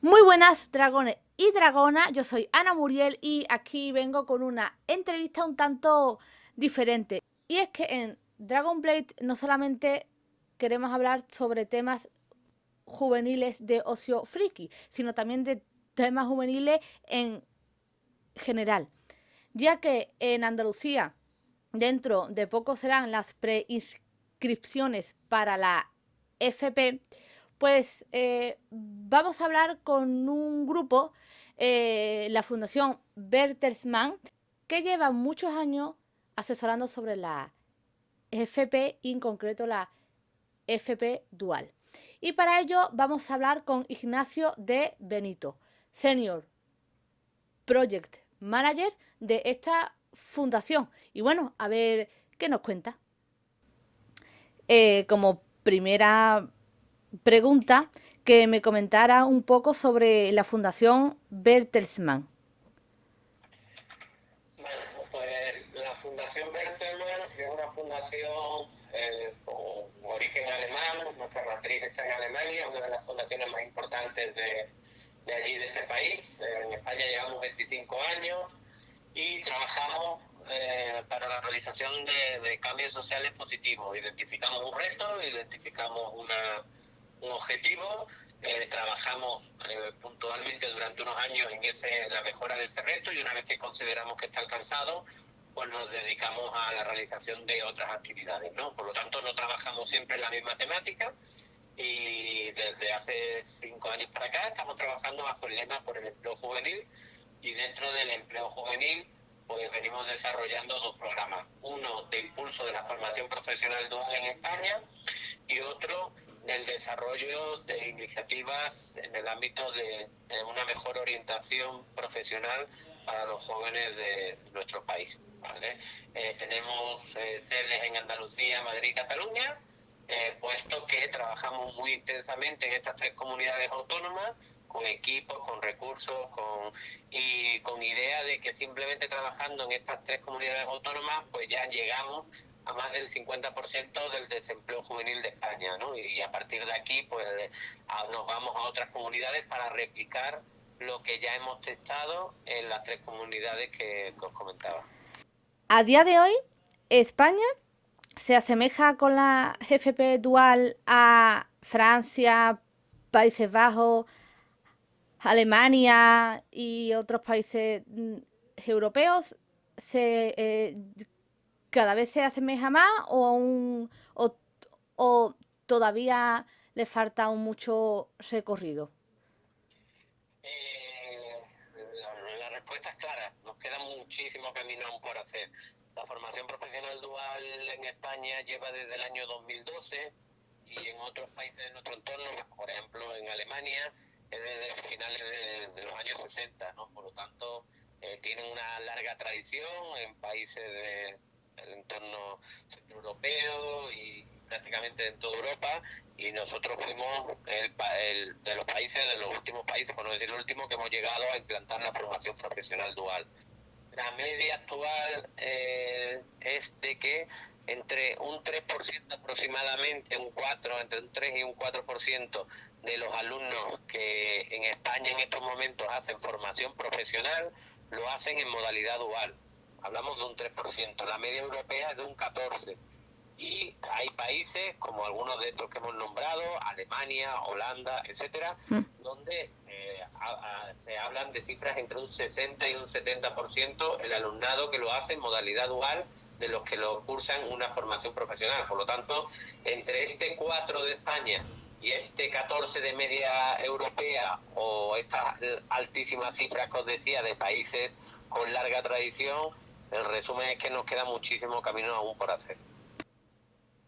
Muy buenas, dragones y dragonas. Yo soy Ana Muriel y aquí vengo con una entrevista un tanto diferente. Y es que en Dragon Blade no solamente queremos hablar sobre temas juveniles de ocio friki, sino también de temas juveniles en general. Ya que en Andalucía, dentro de poco serán las preinscripciones para la FP, pues vamos a hablar con un grupo, la Fundación Bertelsmann, que lleva muchos años asesorando sobre la FP y en concreto la FP Dual. Y para ello vamos a hablar con Ignacio de Benito, Senior Project Manager de esta fundación. Y bueno, a ver qué nos cuenta. Como primera pregunta, que me comentara un poco sobre la Fundación Bertelsmann. Bueno, pues la Fundación Bertelsmann es una fundación con origen alemán, nuestra matriz está en Alemania, una de las fundaciones más importantes de allí, de ese país. En España llevamos 25 años y trabajamos para la realización de cambios sociales positivos. Identificamos un reto, identificamos un objetivo, trabajamos puntualmente durante unos años en la mejora de ese reto y una vez que consideramos que está alcanzado, pues nos dedicamos a la realización de otras actividades, ¿no? Por lo tanto, no trabajamos siempre en la misma temática y desde hace 5 años para acá estamos trabajando bajo el lema por el empleo juvenil y dentro del empleo juvenil pues venimos desarrollando dos programas, uno de impulso de la formación profesional dual en España y otro del desarrollo de iniciativas en el ámbito de una mejor orientación profesional para los jóvenes de nuestro país. ¿Vale? Tenemos sedes en Andalucía, Madrid y Cataluña, puesto que trabajamos muy intensamente en estas tres comunidades autónomas, con equipos, con recursos, y con idea de que simplemente trabajando en estas tres comunidades autónomas, pues ya llegamos a más del 50% del desempleo juvenil de España, ¿no? Y a partir de aquí, pues nos vamos a otras comunidades para replicar lo que ya hemos testado en las tres comunidades que os comentaba. A día de hoy, España se asemeja con la FP Dual a Francia, Países Bajos, Alemania y otros países europeos. Se, ¿Cada vez se asemeja más o todavía le falta aún mucho recorrido? Eh, la respuesta es clara, nos queda muchísimo camino aún por hacer. La formación profesional dual en España lleva desde el año 2012 y en otros países de nuestro entorno, por ejemplo en Alemania, es desde finales de los años 60, ¿no? Por lo tanto, tienen una larga tradición en países del entorno centroeuropeo y prácticamente en toda Europa, y nosotros fuimos de los países, de los últimos países, por no decir el último, que hemos llegado a implantar la formación profesional dual. La media actual es de que entre un 3% aproximadamente, entre un 3 y un 4% de los alumnos que en España en estos momentos hacen formación profesional, lo hacen en modalidad dual. Hablamos de un 3%, la media europea es de un 14%. Y hay países, como algunos de estos que hemos nombrado, Alemania, Holanda, etcétera, Mm. donde se hablan de cifras entre un 60 y un 70% el alumnado que lo hace en modalidad dual de los que lo cursan una formación profesional. Por lo tanto, entre este 4 de España y este 14 de media europea, o estas altísimas cifras que os decía de países con larga tradición, el resumen es que nos queda muchísimo camino aún por hacer.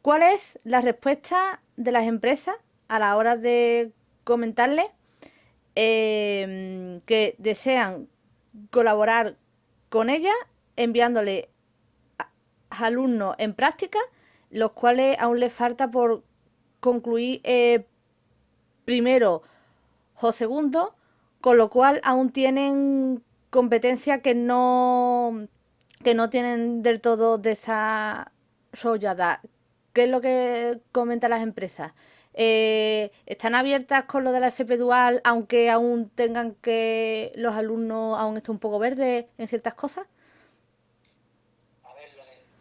¿Cuál es la respuesta de las empresas a la hora de comentarle que desean colaborar con ella enviándole alumnos en práctica, los cuales aún les falta por concluir primero o segundo, con lo cual aún tienen competencia que no tienen del todo desarrollada? ¿Qué es lo que comentan las empresas? ¿Están abiertas con lo de la FP Dual, aunque aún tengan que los alumnos aún estén un poco verdes en ciertas cosas? A ver,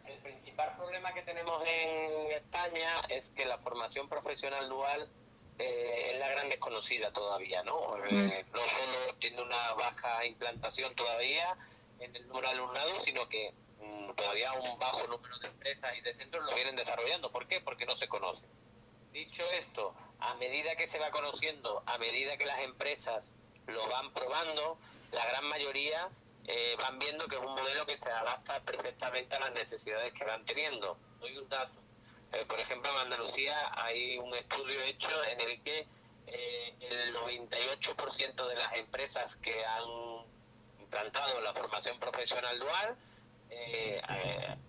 el principal problema que tenemos en España es que la formación profesional dual es la gran desconocida todavía, ¿no? Mm, No solo tiene una baja implantación todavía en el número de alumnado, sino que todavía un bajo número de empresas y de centros lo vienen desarrollando. ¿Por qué? Porque no se conoce. Dicho esto, a medida que se va conociendo, a medida que las empresas lo van probando, la gran mayoría van viendo que es un modelo que se adapta perfectamente a las necesidades que van teniendo. Doy un dato. Por ejemplo, en Andalucía hay un estudio hecho en el que el 98% de las empresas que han implantado la formación profesional dual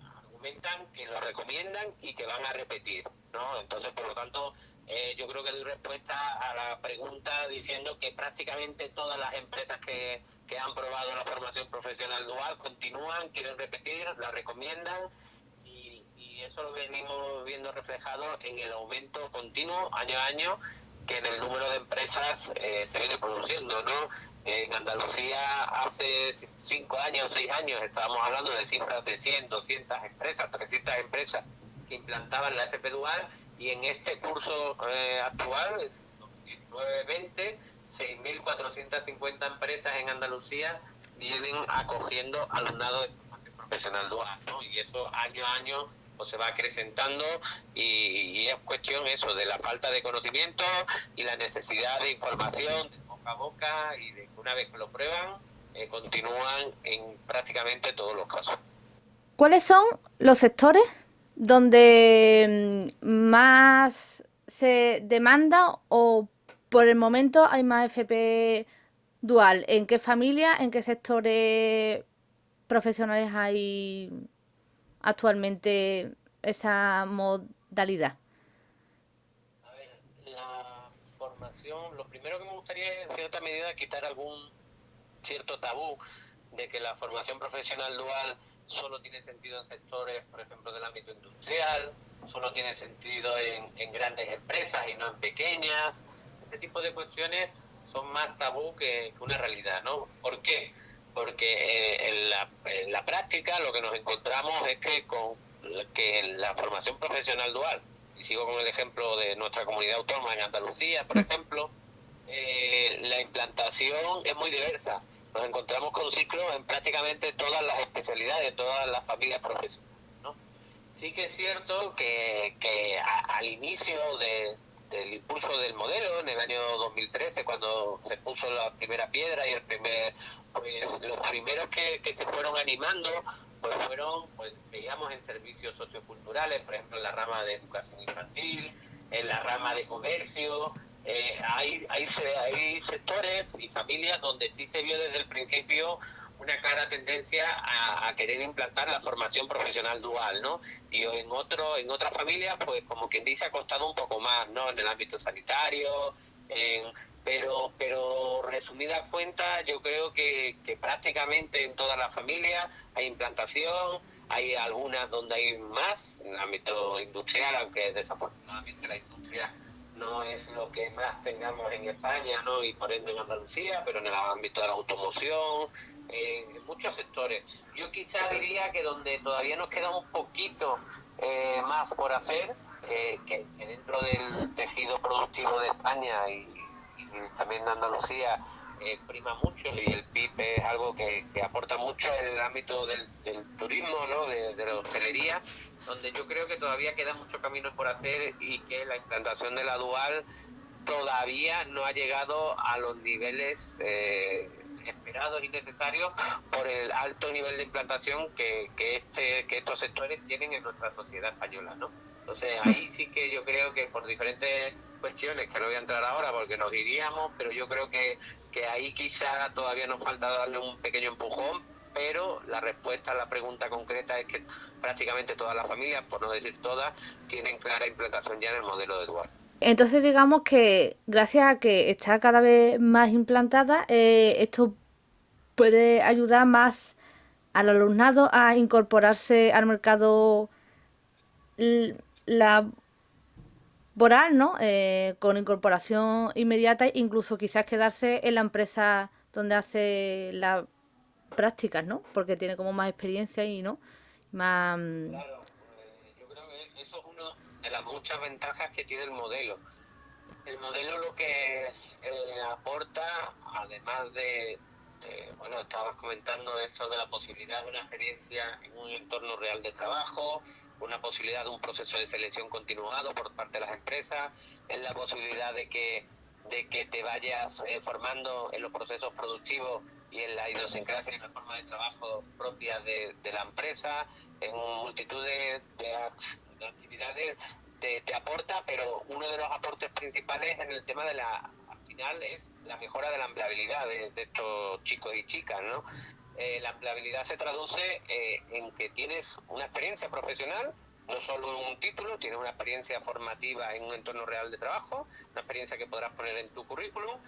argumentan que lo recomiendan y que van a repetir, ¿no? Entonces, por lo tanto, yo creo que doy respuesta a la pregunta diciendo que prácticamente todas las empresas que han probado la formación profesional dual continúan, quieren repetir, la recomiendan y eso lo venimos viendo reflejado en el aumento continuo año a año que en el número de empresas se viene produciendo, ¿no? En Andalucía hace 5 años, 6 años estábamos hablando de cifras de 100, 200 empresas, 300 empresas que implantaban la FP Dual y en este curso actual, 19-20, 6.450 empresas en Andalucía vienen acogiendo alumnado de formación profesional dual, ¿no? Y eso año a año pues, se va acrecentando y es cuestión eso, de la falta de conocimiento y la necesidad de información de boca a boca y de que una vez que lo prueban, continúan en prácticamente todos los casos. ¿Cuáles son los sectores donde más se demanda o por el momento hay más FP dual? ¿En qué familia, en qué sectores profesionales hay actualmente esa modalidad? A ver, la formación, lo primero que me gustaría es en cierta medida quitar algún cierto tabú de que la formación profesional dual solo tiene sentido en sectores, por ejemplo, del ámbito industrial, solo tiene sentido en grandes empresas y no en pequeñas. Ese tipo de cuestiones son más tabú que una realidad, ¿no? ¿Por qué? Porque en la práctica lo que nos encontramos es que la formación profesional dual, y sigo con el ejemplo de nuestra comunidad autónoma en Andalucía, por ejemplo, la implantación es muy diversa. Nos encontramos con ciclos en prácticamente todas las especialidades, todas las familias profesionales, ¿no? Sí que es cierto que al inicio del impulso del modelo, en el año 2013, cuando se puso la primera piedra y pues los primeros que se fueron animando, pues veíamos en servicios socioculturales, por ejemplo, en la rama de educación infantil, en la rama de comercio, hay sectores y familias donde sí se vio desde el principio una clara tendencia a querer implantar la formación profesional dual, ¿no? Y en otras familias, pues como quien dice, ha costado un poco más, ¿no? En el ámbito sanitario, pero resumida cuenta, yo creo que prácticamente en todas las familias hay implantación, hay algunas donde hay más, en el ámbito industrial, aunque desafortunadamente la industria no es lo que más tengamos en España, ¿no? Y por ende en Andalucía, pero en el ámbito de la automoción, en muchos sectores. Yo quizá diría que donde todavía nos queda un poquito más por hacer, que dentro del tejido productivo de España y también de Andalucía prima mucho y el PIB es algo que aporta mucho en el ámbito del turismo, ¿no? De la hostelería, donde yo creo que todavía queda mucho camino por hacer y que la implantación de la dual todavía no ha llegado a los niveles esperados y necesarios por el alto nivel de implantación que estos sectores tienen en nuestra sociedad española, ¿no? Entonces ahí sí que yo creo que por diferentes cuestiones, que no voy a entrar ahora porque nos iríamos, pero yo creo que ahí quizá todavía nos falta darle un pequeño empujón, pero la respuesta a la pregunta concreta es que prácticamente todas las familias, por no decir todas, tienen clara implantación ya en el modelo de Eduardo. Entonces digamos que gracias a que está cada vez más implantada, esto puede ayudar más al alumnado a incorporarse al mercado laboral laboral, ¿no? Con incorporación inmediata, incluso quizás quedarse en la empresa donde hace las prácticas, ¿no? Porque tiene como más experiencia y, ¿no? Más... Claro, yo creo que eso es una de las muchas ventajas que tiene el modelo. El modelo lo que aporta, además bueno, estabas comentando esto de la posibilidad de una experiencia en un entorno real de trabajo, una posibilidad de un proceso de selección continuado por parte de las empresas, es la posibilidad de que te vayas formando en los procesos productivos y en la idiosincrasia y en la forma de trabajo propia de la empresa, en multitud de actividades te aporta, pero uno de los aportes principales en el tema al final es la mejora de la empleabilidad de estos chicos y chicas, ¿no? La empleabilidad se traduce en que tienes una experiencia profesional, no solo un título, tienes una experiencia formativa en un entorno real de trabajo, una experiencia que podrás poner en tu currículum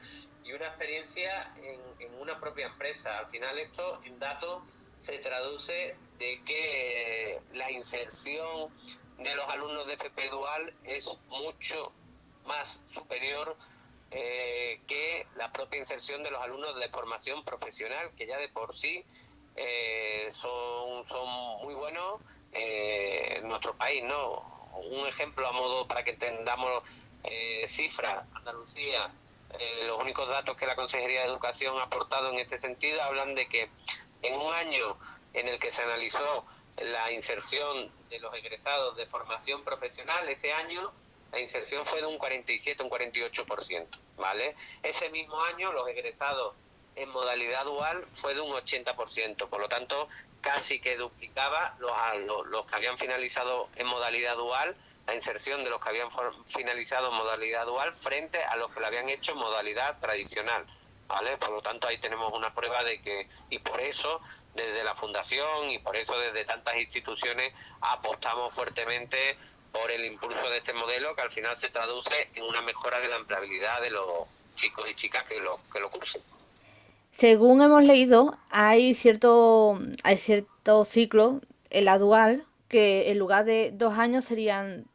y una experiencia en una propia empresa. Al final esto en datos se traduce de que la inserción de los alumnos de FP Dual es mucho más superior que la propia inserción de los alumnos de formación profesional, que ya de por sí son muy buenos en nuestro país, ¿no? Un ejemplo a modo para que entendamos cifras, Andalucía, los únicos datos que la Consejería de Educación ha aportado en este sentido hablan de que en un año en el que se analizó la inserción de los egresados de formación profesional, ese año la inserción fue de un 47, un 48%, ¿vale? Ese mismo año los egresados en modalidad dual fue de un 80%, por lo tanto casi que duplicaba los que habían finalizado en modalidad dual, la inserción de los que habían finalizado en modalidad dual frente a los que lo habían hecho en modalidad tradicional. ¿Vale? Por lo tanto, ahí tenemos una prueba de que, y por eso, desde la Fundación y por eso desde tantas instituciones, apostamos fuertemente por el impulso de este modelo que al final se traduce en una mejora de la empleabilidad de los chicos y chicas que lo cursen. Según hemos leído, hay cierto ciclo en la dual que en lugar de 2 años serían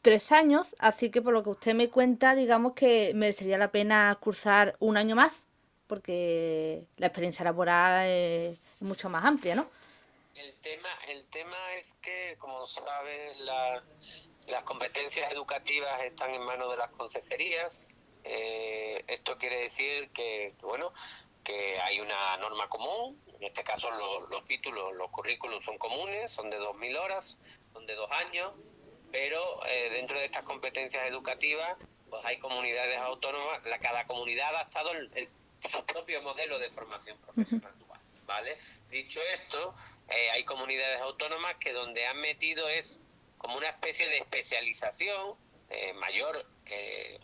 3 años, así que por lo que usted me cuenta, digamos que merecería la pena cursar un año más, porque la experiencia laboral es mucho más amplia, ¿no? El tema es que, como sabes, las competencias educativas están en manos de las consejerías. Esto quiere decir bueno, que hay una norma común. En este caso, los títulos, los currículos son comunes, son de 2.000 horas, son de 2 años, pero dentro de estas competencias educativas, pues hay comunidades autónomas. Cada comunidad ha adaptado su propio modelo de formación profesional dual, ¿vale? Dicho esto, hay comunidades autónomas que donde han metido es como una especie de especialización, mayor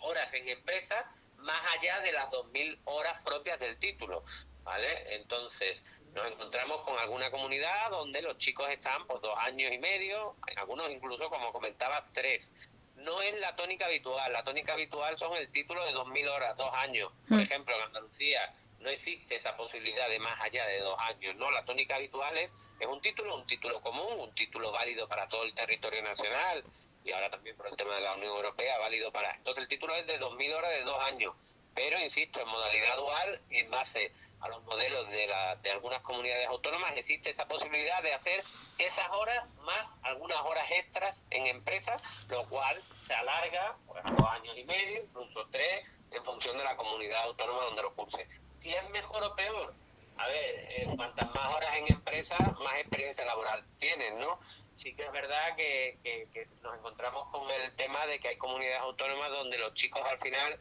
horas en empresas, más allá de las 2.000 horas propias del título, ¿vale? Entonces, nos encontramos con alguna comunidad donde los chicos están por 2 años y medio, en algunos incluso, como comentabas, 3. No es la tónica habitual. La tónica habitual son el título de 2.000 horas, 2 años. Por ejemplo, en Andalucía no existe esa posibilidad de más allá de 2 años, ¿no? La tónica habitual es un título común, un título válido para todo el territorio nacional y ahora también por el tema de la Unión Europea, válido para... Entonces el título es de 2.000 horas de 2 años, pero insisto, en modalidad dual, en base a los modelos de algunas comunidades autónomas, existe esa posibilidad de hacer esas horas más algunas horas extras en empresas, lo cual se alarga pues, a 2 años y medio, incluso 3, en función de la comunidad autónoma donde lo curse. Si es mejor o peor, a ver, cuantas más horas en empresa, más experiencia laboral tienen, ¿no? Sí que es verdad que nos encontramos con el tema de que hay comunidades autónomas donde los chicos al final,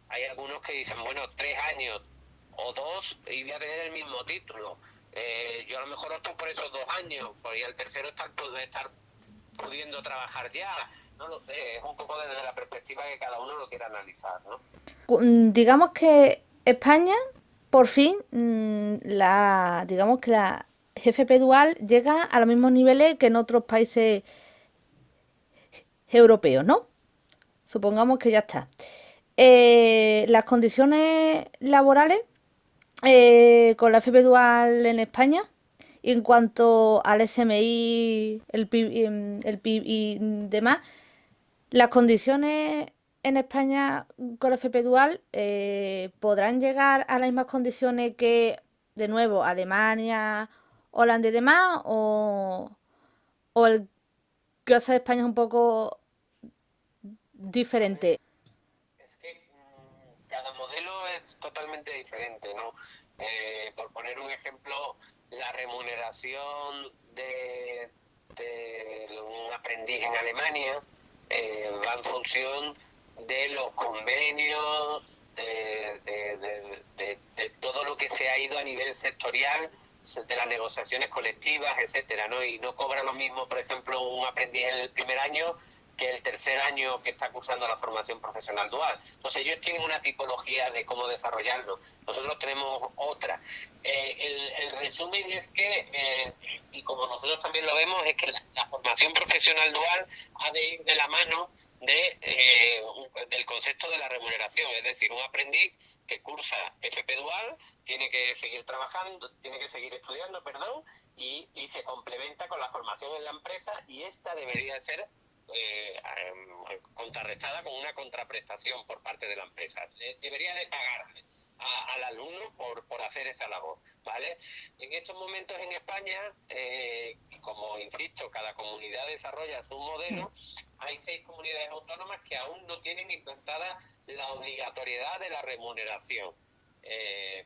hay algunos que dicen, bueno, 3 años o 2 y voy a tener el mismo título. Yo a lo mejor opto por esos 2 años, y el tercero estar pudiendo trabajar ya. No lo sé, es un poco desde la perspectiva que cada uno lo quiera analizar, ¿no? Digamos que España, por fin, digamos que la GFP dual llega a los mismos niveles que en otros países europeos, ¿no? Supongamos que ya está. Las condiciones laborales con la FP dual en España, y en cuanto al SMI, el PIB y demás, Las condiciones en España con FP Dual podrán llegar a las mismas condiciones que, de nuevo, Alemania, Holanda y demás, o el caso de España es un poco A ver, diferente. es que cada modelo es totalmente diferente, ¿no? Por poner un ejemplo, la remuneración de un aprendiz en Alemania va en función de los convenios, de todo lo que se ha ido a nivel sectorial, de las negociaciones colectivas, etcétera, ¿no? Y no cobra lo mismo, por ejemplo, un aprendiz en el primer año que el tercer año que está cursando la formación profesional dual. Entonces ellos tienen una tipología de cómo desarrollarlo, nosotros tenemos otra. El resumen es que, y como nosotros también lo vemos, es que la formación profesional dual ha de ir de la mano del concepto de la remuneración, es decir, un aprendiz que cursa FP dual tiene que seguir trabajando, tiene que seguir estudiando, perdón, y se complementa con la formación en la empresa, y esta debería ser contrarrestada con una contraprestación por parte de la empresa. Debería de pagarle al alumno por hacer esa labor, ¿vale? En estos momentos en España, y como insisto, cada comunidad desarrolla su modelo, hay 6 comunidades autónomas que aún no tienen implantada la obligatoriedad de la remuneración.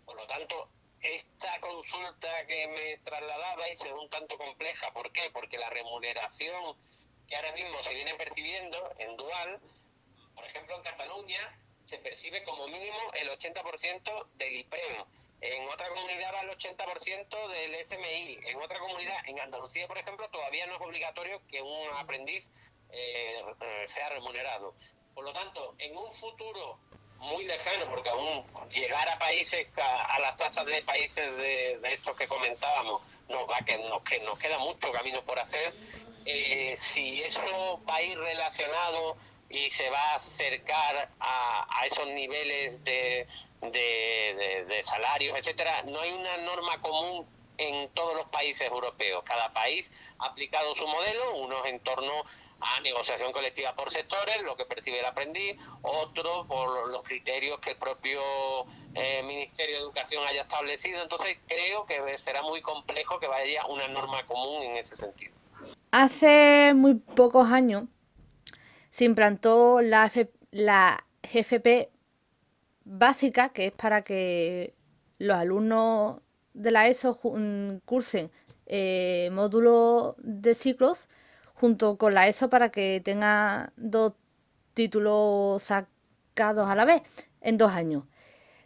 Por lo tanto, esta consulta que me trasladabais es un tanto compleja. ¿Por qué? Porque la remuneración que ahora mismo se viene percibiendo en dual, por ejemplo en Cataluña, se percibe como mínimo el 80% del IPREM. En otra comunidad va el 80% del SMI. En otra comunidad, en Andalucía, por ejemplo, todavía no es obligatorio que un aprendiz sea remunerado. Por lo tanto, en un futuro muy lejano, porque aún llegar a países, a las tasas de países de estos que comentábamos, nos queda mucho camino por hacer. Si eso va a ir relacionado y se va a acercar a esos niveles de salarios, etcétera, no hay una norma común en todos los países europeos. Cada país ha aplicado su modelo, unos en torno a negociación colectiva por sectores, lo que percibe el aprendiz, otro por los criterios que el propio Ministerio de Educación haya establecido. Entonces creo que será muy complejo que vaya una norma común en ese sentido. Hace muy pocos años se implantó la GFP básica, que es para que los alumnos de la ESO cursen módulos de ciclos junto con la ESO para que tengan dos títulos sacados a la vez en 2 años.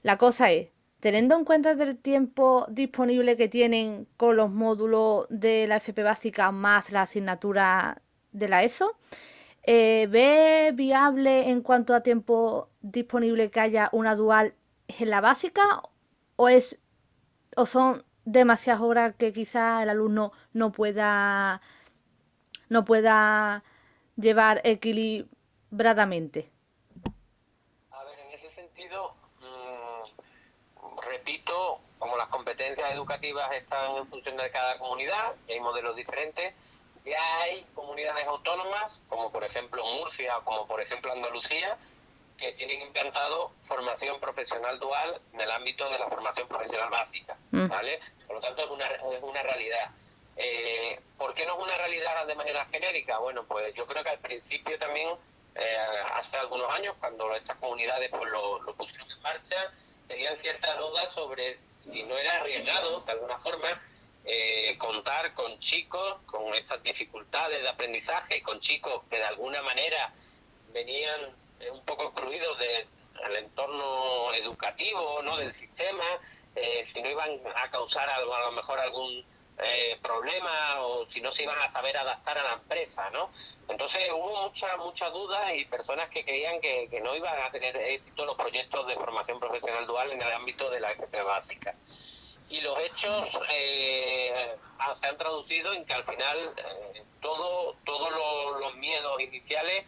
La cosa es, teniendo en cuenta el tiempo disponible que tienen con los módulos de la FP básica más la asignatura de la ESO, ¿ve viable en cuanto a tiempo disponible que haya una dual en la básica o o son demasiadas horas que quizá el alumno no pueda llevar equilibradamente? A ver, en ese sentido, repito, como las competencias educativas están en función de cada comunidad, y hay modelos diferentes, ya hay comunidades autónomas, como por ejemplo Murcia o como por ejemplo Andalucía, que tienen implantado formación profesional dual en el ámbito de la formación profesional básica, ¿vale? Por lo tanto, es una realidad. ¿Por qué no es una realidad de manera genérica? Bueno, pues yo creo que al principio también, hace algunos años, cuando estas comunidades pues lo pusieron en marcha, tenían ciertas dudas sobre si no era arriesgado, de alguna forma, contar con chicos con estas dificultades de aprendizaje, con chicos que de alguna manera venían un poco excluidos del entorno educativo, ¿no?, del sistema, si no iban a causar a lo mejor algún problema o si no se iban a saber adaptar a la empresa, ¿no? Entonces hubo muchas dudas y personas que creían que no iban a tener éxito los proyectos de formación profesional dual en el ámbito de la FP básica. Y los hechos se han traducido en que al final todos los miedos iniciales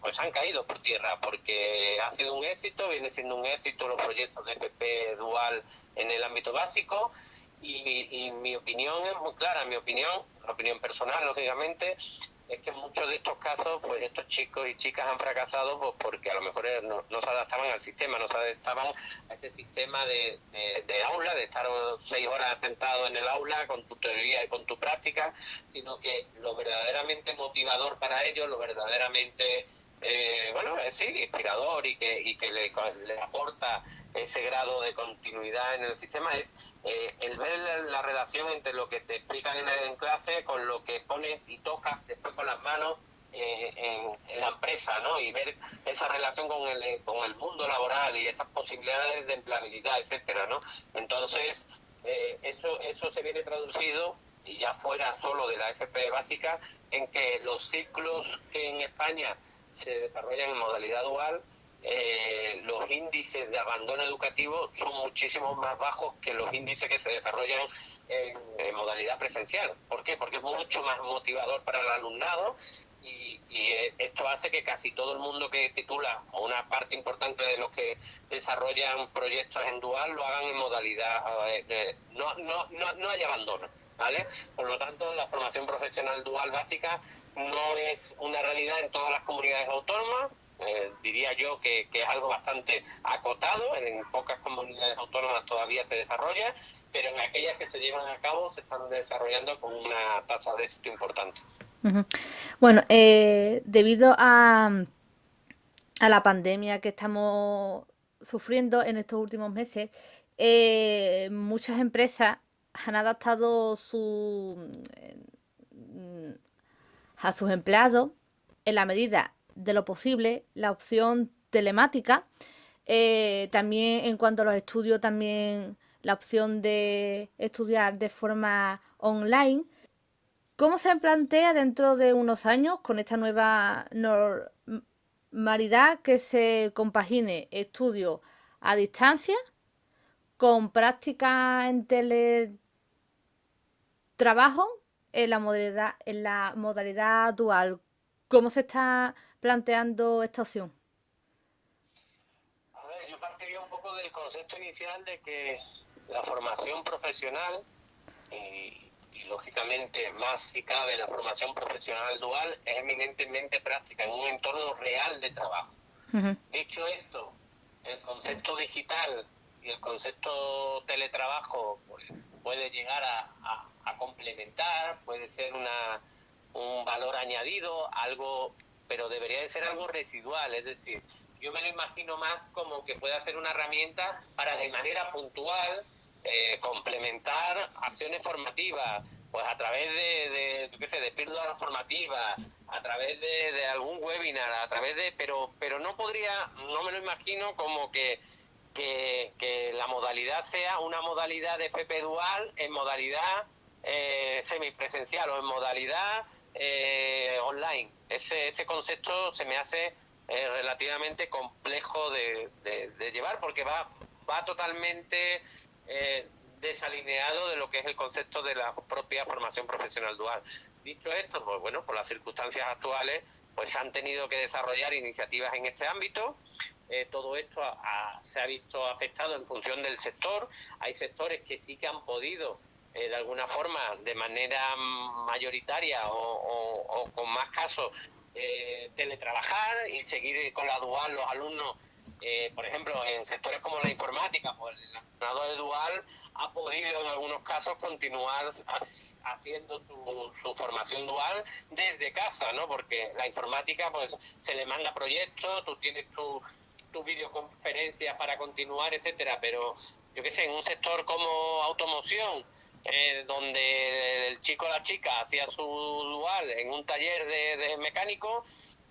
pues han caído por tierra, porque ha sido un éxito, viene siendo un éxito los proyectos de FP dual en el ámbito básico, y mi opinión es muy clara, la opinión personal, lógicamente, es que en muchos de estos casos, pues estos chicos y chicas han fracasado pues porque a lo mejor no se adaptaban al sistema, no se adaptaban a ese sistema de aula, de estar 6 horas sentado en el aula con tu teoría y con tu práctica, sino que lo verdaderamente motivador para ellos, lo verdaderamente sí, inspirador y que le aporta ese grado de continuidad en el sistema es el ver la relación entre lo que te explican en clase con lo que pones y tocas después con las manos en la empresa, ¿no? Y ver esa relación con el mundo laboral y esas posibilidades de empleabilidad, etcétera, ¿no? Entonces, eso se viene traducido, y ya fuera solo de la FP básica, en que los ciclos que en España se desarrollan en modalidad dual, los índices de abandono educativo son muchísimo más bajos que los índices que se desarrollan en modalidad presencial. ¿Por qué? Porque es mucho más motivador para el alumnado y esto hace que casi todo el mundo que titula, o una parte importante de los que desarrollan proyectos en dual, lo hagan en modalidad, no hay abandono, ¿vale? Por lo tanto, la formación profesional dual básica no es una realidad en todas las comunidades autónomas. Diría yo que es algo bastante acotado, en pocas comunidades autónomas todavía se desarrolla, pero en aquellas que se llevan a cabo se están desarrollando con una tasa de éxito importante. Ujú. Bueno, debido a la pandemia que estamos sufriendo en estos últimos meses, muchas empresas han adaptado a sus empleados, en la medida de lo posible, la opción telemática. También en cuanto a los estudios, también la opción de estudiar de forma online. ¿Cómo se plantea dentro de unos años con esta nueva normalidad que se compagine estudio a distancia con práctica en teletrabajo en la modalidad dual? ¿Cómo se está planteando esta opción? A ver, yo partiría un poco del concepto inicial de que la formación profesional y lógicamente más si cabe la formación profesional dual es eminentemente práctica en un entorno real de trabajo. Ujú. Dicho esto, el concepto digital y el concepto teletrabajo pues, puede llegar a complementar, puede ser un valor añadido, algo, pero debería de ser algo residual, es decir, yo me lo imagino más como que pueda ser una herramienta para de manera puntual complementar acciones formativas, pues a través de píldoras formativas, a través de algún webinar, a través de, pero no me lo imagino como que la modalidad sea una modalidad de FP dual en modalidad semipresencial o en modalidad online. Ese concepto se me hace relativamente complejo de llevar porque va totalmente desalineado de lo que es el concepto de la propia formación profesional dual. Dicho esto, pues bueno, por las circunstancias actuales, pues se han tenido que desarrollar iniciativas en este ámbito. Todo esto se ha visto afectado en función del sector. Hay sectores que sí que han podido de alguna forma, de manera mayoritaria o con más casos, teletrabajar y seguir con la dual los alumnos. Por ejemplo, en sectores como la informática, pues el alumnado de dual ha podido en algunos casos continuar haciendo su formación dual desde casa, ¿no? Porque la informática, pues se le manda proyectos, tú tienes tu videoconferencia para continuar, etcétera, pero yo qué sé, en un sector como automoción, donde el chico o la chica hacía su dual en un taller de mecánico,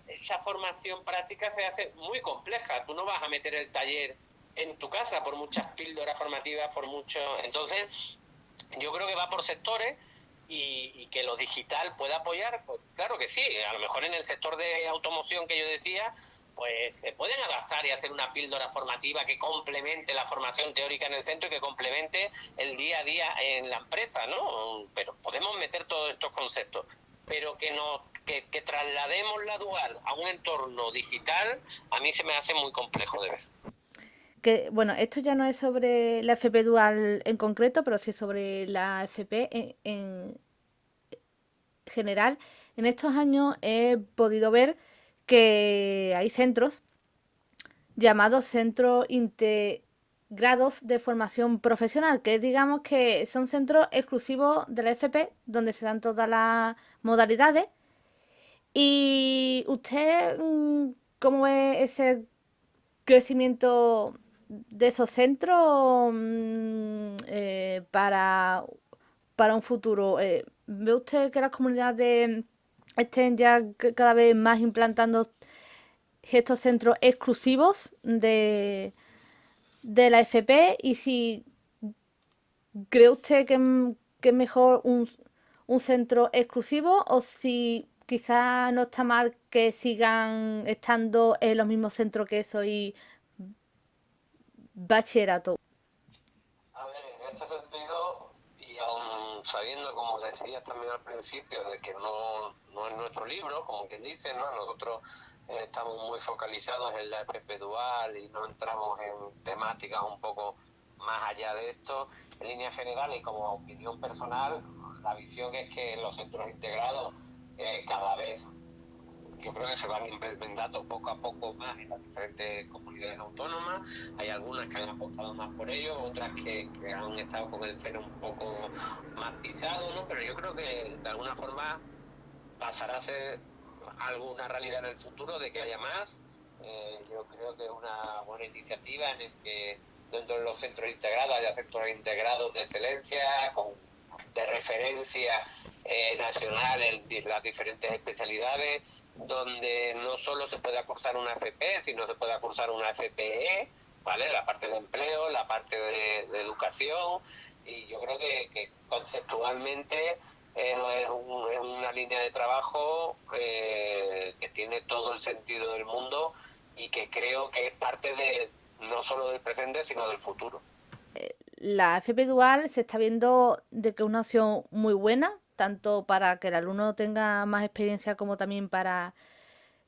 esa formación práctica se hace muy compleja. Tú no vas a meter el taller en tu casa por muchas píldoras formativas, por mucho. Entonces, yo creo que va por sectores y que lo digital pueda apoyar, pues claro que sí. A lo mejor en el sector de automoción que yo decía, pues se pueden adaptar y hacer una píldora formativa que complemente la formación teórica en el centro y que complemente el día a día en la empresa, ¿no? Pero podemos meter todos estos conceptos, pero que traslademos la dual a un entorno digital, a mí se me hace muy complejo de ver. Que, bueno, esto ya no es sobre la FP dual en concreto, pero sí sobre la FP en general. en estos años he podido ver que hay centros llamados centros integrados de formación profesional, que digamos que son centros exclusivos de la FP, donde se dan todas las modalidades. ¿Y usted cómo ve ese crecimiento de esos centros para un futuro? ¿Ve usted que las comunidades estén ya cada vez más implantando estos centros exclusivos de la FP? Y si cree usted que es mejor un centro exclusivo, o si quizá no está mal que sigan estando en los mismos centros que soy bachillerato. A ver, en este sentido, y aún sabiendo, como decías también al principio, de que no es nuestro libro, como quien dice, ¿no? Nosotros estamos muy focalizados en la FP Dual y no entramos en temáticas un poco más allá de esto. En líneas generales y como opinión personal, la visión es que los centros integrados cada vez yo creo que se van implementando poco a poco más en las diferentes comunidades autónomas. Hay algunas que han apostado más por ello, otras que han estado con el freno un poco más pisado, ¿no? Pero yo creo que de alguna forma pasará a ser alguna realidad en el futuro de que haya más. Yo creo que es una buena iniciativa en el que dentro de los centros integrados haya centros integrados de excelencia, de referencia nacional en las diferentes especialidades, donde no solo se pueda cursar una FP, sino se pueda cursar una FPE, ¿vale? La parte de empleo, la parte de educación, y yo creo que conceptualmente es una línea de trabajo que tiene todo el sentido del mundo y que creo que es parte de no solo del presente, sino del futuro. La FP Dual se está viendo de que es una opción muy buena, tanto para que el alumno tenga más experiencia como también para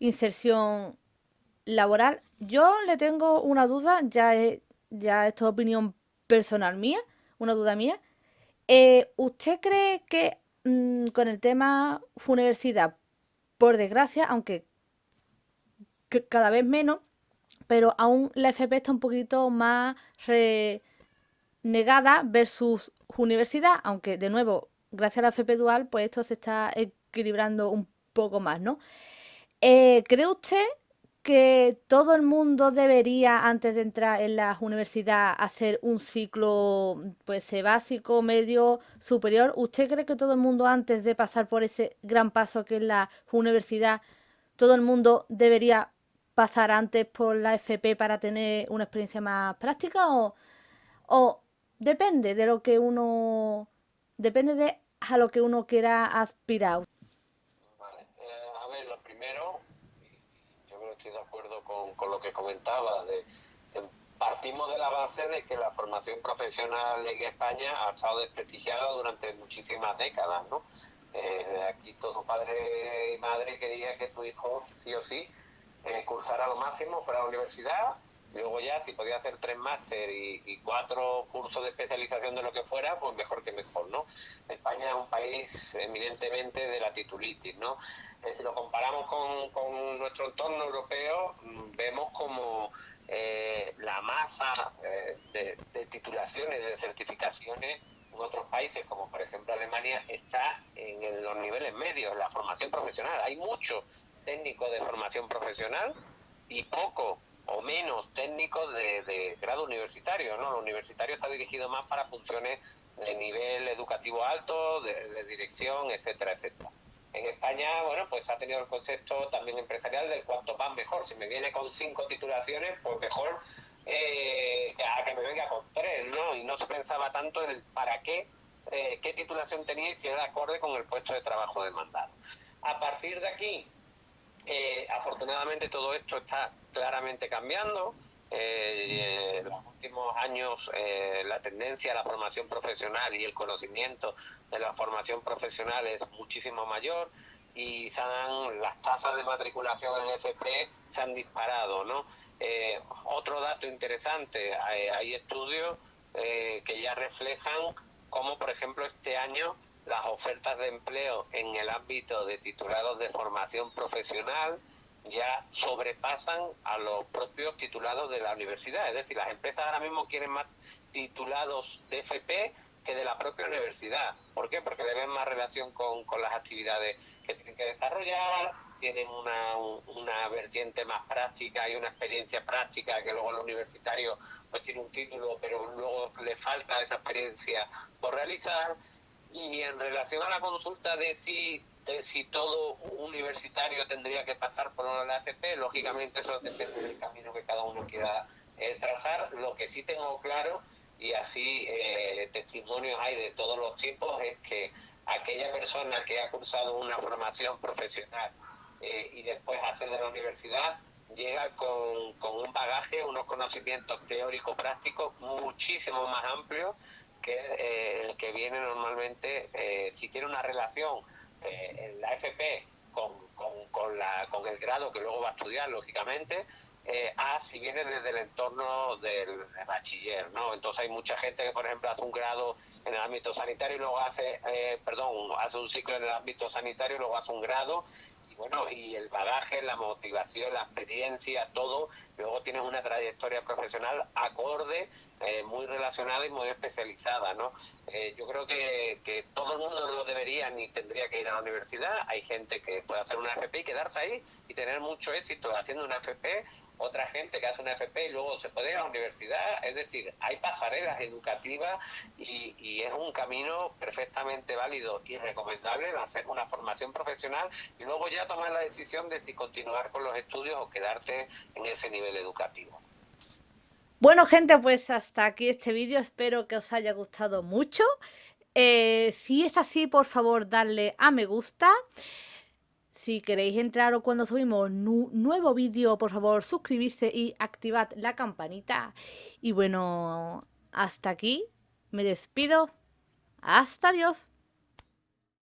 inserción laboral. Yo le tengo una duda, ya esto es opinión personal mía, una duda mía. ¿Usted cree que con el tema universidad, por desgracia, aunque cada vez menos, pero aún la FP está un poquito más negada versus universidad, aunque de nuevo, gracias a la FP Dual, pues esto se está equilibrando un poco más, ¿no? ¿Cree usted que todo el mundo debería, antes de entrar en la universidad, hacer un ciclo, pues, básico, medio, superior? ¿Usted cree que todo el mundo, antes de pasar por ese gran paso que es la universidad, todo el mundo debería pasar antes por la FP para tener una experiencia más práctica? ¿O depende de lo que uno, depende de a lo que uno quiera aspirar? Vale. A ver, lo primero, yo creo que estoy de acuerdo con lo que comentaba, partimos de la base de que la formación profesional en España ha estado desprestigiada durante muchísimas décadas, ¿no? Aquí todo padre y madre quería que su hijo sí o sí cursara lo máximo, fuera a la universidad, y luego ya si podía hacer 3 máster y 4 cursos de especialización de lo que fuera, pues mejor que mejor, ¿no? España es un país eminentemente de la titulitis, ¿no? Si lo comparamos con nuestro entorno europeo, vemos como la masa de titulaciones, de certificaciones en otros países, como por ejemplo Alemania, está en los niveles medios, la formación profesional. Hay muchos técnicos de formación profesional y poco o menos técnicos de grado universitario, ¿no? Lo universitario está dirigido más para funciones de nivel educativo alto, de dirección, etcétera, etcétera. En España, bueno, pues ha tenido el concepto también empresarial del cuanto más mejor. Si me viene con 5 titulaciones, pues mejor a que me venga con 3, ¿no? Y no se pensaba tanto en el para qué titulación tenía y si era acorde con el puesto de trabajo demandado. A partir de aquí, afortunadamente todo esto está claramente cambiando. En los últimos años la tendencia a la formación profesional y el conocimiento de la formación profesional es muchísimo mayor y las tasas de matriculación en FP se han disparado, ¿no? Otro dato interesante, hay estudios que ya reflejan cómo, por ejemplo, este año las ofertas de empleo en el ámbito de titulados de formación profesional ya sobrepasan a los propios titulados de la universidad. Es decir, las empresas ahora mismo quieren más titulados de FP que de la propia universidad. ¿Por qué? Porque le ven más relación con las actividades que tienen que desarrollar, tienen una vertiente más práctica y una experiencia práctica que luego el universitario pues tiene un título, pero luego le falta esa experiencia por realizar. Y en relación a la consulta de si todo universitario tendría que pasar por una AFP, lógicamente eso depende del camino que cada uno quiera trazar. Lo que sí tengo claro, y así testimonios hay de todos los tipos, es que aquella persona que ha cursado una formación profesional y después accede a la universidad, llega con un bagaje, unos conocimientos teóricos prácticos muchísimo más amplios que el que viene normalmente, si tiene una relación en la FP con el grado que luego va a estudiar, lógicamente, a si viene desde el entorno del bachiller, ¿no? Entonces hay mucha gente que, por ejemplo, hace un grado en el ámbito sanitario y luego hace un ciclo en el ámbito sanitario y luego hace un grado. Y bueno, y el bagaje, la motivación, la experiencia, todo, luego tienes una trayectoria profesional acorde, muy relacionada y muy especializada, ¿no? Yo creo que todo el mundo no debería ni tendría que ir a la universidad. Hay gente que puede hacer una FP y quedarse ahí y tener mucho éxito haciendo una FP, otra gente que hace una FP y luego se puede ir a la universidad. Es decir, hay pasarelas educativas y es un camino perfectamente válido y recomendable hacer una formación profesional y luego ya tomar la decisión de si continuar con los estudios o quedarte en ese nivel educativo. Bueno, gente, pues hasta aquí este vídeo. Espero que os haya gustado mucho. Si es así, por favor, darle a me gusta. Si queréis entrar o cuando subimos nuevo vídeo, por favor, suscribirse y activad la campanita. Y bueno, hasta aquí me despido. Hasta Dios.